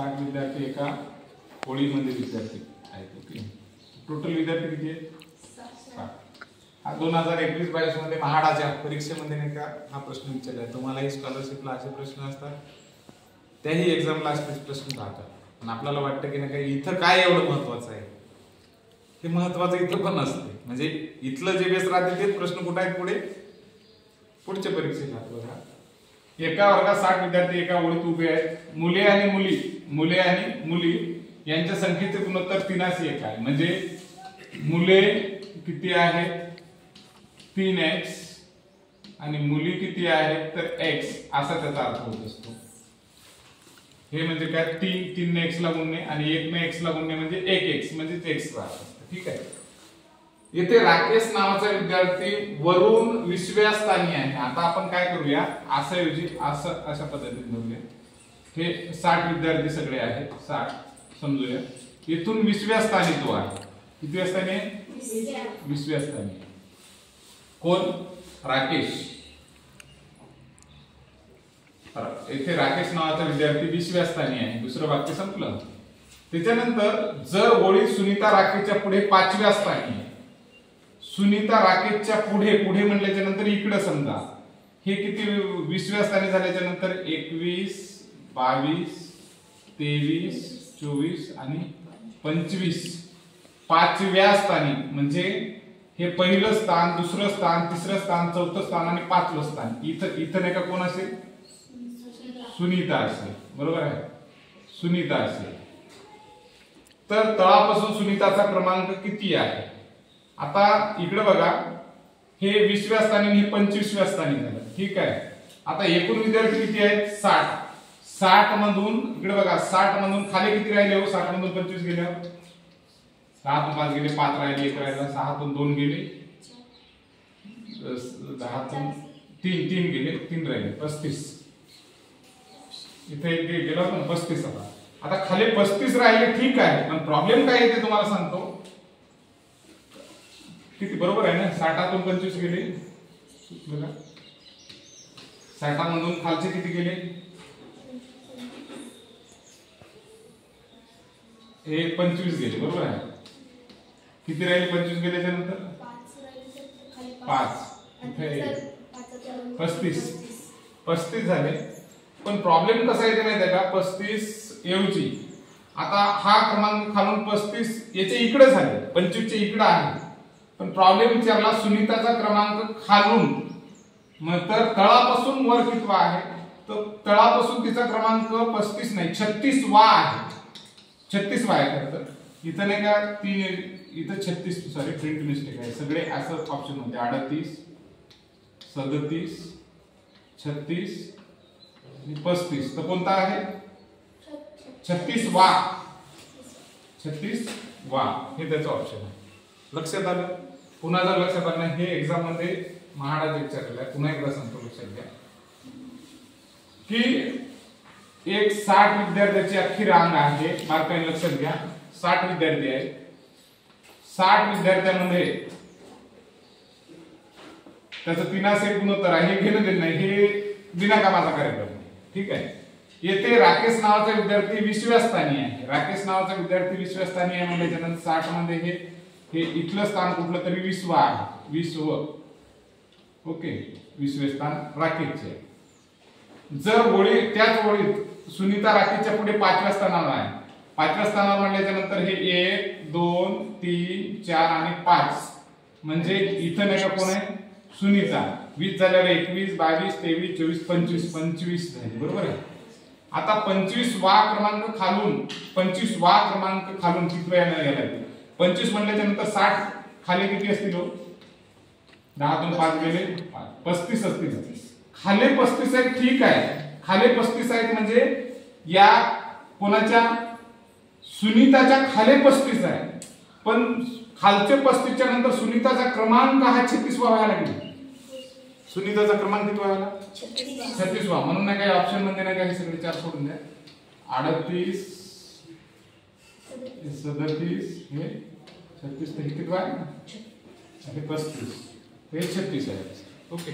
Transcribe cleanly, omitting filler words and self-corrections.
60 विद्यार्थी एका ओळीमध्ये विद्यार्थी आहेत. ओके, टोटल विद्यार्थी किती आहेत? 60. हा 2021-22 मध्ये महाडाच्या परीक्षेमध्ये नाही का हा प्रश्न विचारला. तुम्हालाही स्कॉलरशिपला असे प्रश्न असतात, त्याही एक्झामला असे प्रश्न राहतात. पण आपल्याला वाटतं की नाही का इथं काय एवढं महत्वाचं आहे, हे महत्वाचं इथं पण असते. म्हणजे इथलं जे बेस राहते तेच प्रश्न कुठे आहेत पुढे पुढच्या परीक्षेत राहतो. बघा, एका वर्गात 60 विद्यार्थी एका ओळीत उभे आहेत. मुले आणि मुली यांच्या संख्येचे गुणोत्तर 3:1 आहे. म्हणजे मुले किती आहेत 3x आणि मुली किती आहेत तर x, असा त्याचा अर्थ होत असतो. हे म्हणजे काय 3 ने x ला गुणणे आणि 1 ने x ला गुणणे म्हणजे 1x म्हणजे x चा अर्थ. ठीक आहे. येथे राकेश नावाचा विद्यार्थी वरून 20व्या स्थानी आहे. आता आपण काय करूया, अशा पद्धतीने धरूया. हे 60 विद्यार्थी सगळे आहेत, 60 समजूया. इथून 20व्या स्थानी तो आहे. कितव्या स्थानी आहे? 20व्या स्थानी. कोण? राकेश. येथे राकेश नावाचा विद्यार्थी 20व्या स्थानी आहे. दुसरं वाक्य संपलं. त्याच्यानंतर जर ओळीत सुनीता राकेशच्या पुढे 5व्या स्थानी आहे. सुनीता राकेशच्या पुढे म्हटल्याच्या नंतर इकडे समजा हे किती 20व्या स्थानी झाल्याच्या नंतर 21, 22, 23, 24 आणि 25 5व्या स्थानी. म्हणजे हे पहिलं स्थान, दुसरं स्थान, तिसरं स्थान, चौथं स्थान आणि 5वं स्थान. इथं नाही का कोण असेल? सुनीता असेल. बरोबर आहे, सुनीता असेल. तर तळापासून सुनीताचा क्रमांक किती आहे? आता इकडे बघा, हे 20व्या स्थानी हे 25व्या स्थानी झालं. ठीक आहे. आता एकूण विद्यार्थी किती आहेत? 60. 60 मधून इकडे बघा, 60 मधून खाली किती राहिले हो? 60 मधून 25 गेले, 6 तून 5 गेले, 5 राहिले, 1 राहिला, 6 तून 2 गेले, 10 तून 3 गेले, 3 राहिले, 35. इथे गेला होता 35. आता खाली 35 राहिले. ठीक आहे, पण प्रॉब्लेम काय येते तुम्हाला सांगतो. किती बरोबर आहे ना? 60तून 25 गेले बघा, 60 मधून खालचे किती गेले? हे 25 गेले. बरोबर आहे. किती राहिले 25 गेल्याच्या नंतर? 5. इथे 35 झाले. पण प्रॉब्लेम कसा येते माहिती आहे का? 35 ऐवजी आता हा क्रमांक खालून 35 याच्या इकडे झाले, 25 च्या इकडे आहे. पण प्रॉब्लेम विचारला सुनीताचा क्रमांक खालून, मग तर तळापासून वर कितवा आहे? तर तळापासून तिचा क्रमांक 35 नाही, 36वा आहे. 36वा आहे. खरं तर इथं नाही का 3, इथं 36, सॉरी प्रिंट मिस्टेक आहे. सगळे असं ऑप्शन होते 38, 37, 36 आणि 35. तर कोणता आहे? 36वा. 36वा हे त्याचं ऑप्शन आहे. लक्षात आलं? पुन्हा जर लक्षात आलं नाही, हे एक्झाम मध्ये महाडा विचारलेला आहे. पुन्हा एकदा सांगतो, लक्षात घ्या की एक 60 विद्यार्थ्याची अख्खी रांग आहे. मार्काने लक्षात घ्या, 60 विद्यार्थी आहेत. 60 विद्यार्थ्यांमध्ये त्याचं 3:1 गुणोत्तर आहे. हे घेणं देणं नाही, हे बिनकामाचा कार्यक्रम. ठीक आहे. येथे राकेश नावाचा विद्यार्थी 20व्या स्थानी आहे. राकेश नावाचा विद्यार्थी 20व्या स्थानी आहे म्हणजे त्यानंतर 60 मध्ये हे इथलं स्थान कुठलं तरी 20वा आहे. 20व. ओके, 20वे स्थान राकेशचे. जर त्याच ओळीत सुनीता राकेशच्या पुढे 5व्या स्थानावर आहे. 5व्या स्थानावर म्हणल्याच्या नंतर हे 1, 2, 3, 4 आणि 5 म्हणजे इथं नाही का कोण आहे? सुनीता. 20 झाल्यावर 21, 22, 23, 24, 25 झाले. बरोबर आहे. आता 25वा क्रमांक खालून किती वेळा गेला? 25 म्हणल्याच्या नंतर 60 खाली किती असतील? 10तून 5 गेले, 35 असतील. खाली 35 आहेत. ठीक आहे, खाली 35 आहेत म्हणजे या कोणाच्या? सुनीताच्या खाली 35 आहे. पण खालचे 35च्या नंतर सुनीताचा क्रमांक हा 36वा व्हायला लागला. सुनीताचा क्रमांक किती व्हायला? 36वा. म्हणून नाही काही ऑप्शन मध्ये नाही काही सगळे 4 सोडून द्या. 38, 37, हे 36 तर किती आहे? 35, हे 36 आहे. ओके.